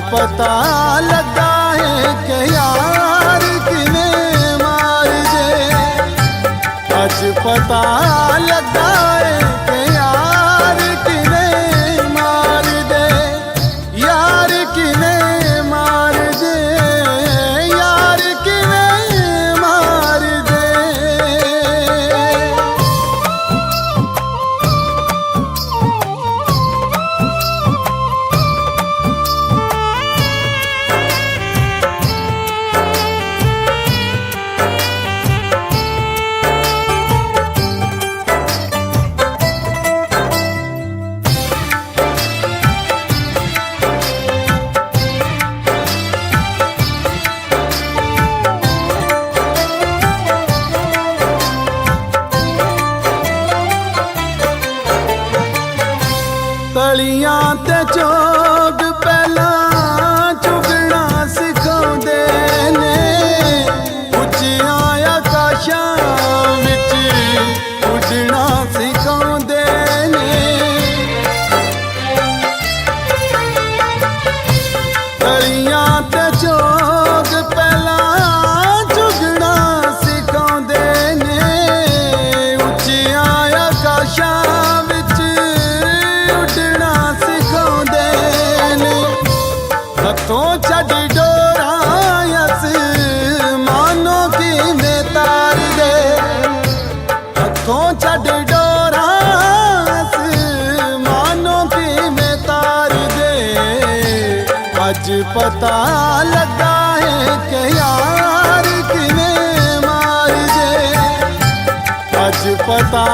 पता लगा है कि यार किने मार दे, अज पता लगा है कि यार किने मार दे, यार किने मार दे, यार किने मार दे। तलियां ते चोग पहला चुगना सिखाउंदे ने, उच्चियां आकाशां विच उड़ना सिखाउंदे ने। तलियां ते चोग पहला चुगना सिखाउंदे ने, उच्चियां आकाशां हथों छड़ डोरा आसमानों की में तार दे, हथों छड़ डोरा आसमानों की में तार दे। अज पता लगा है कि यार किने मार दे, अज पता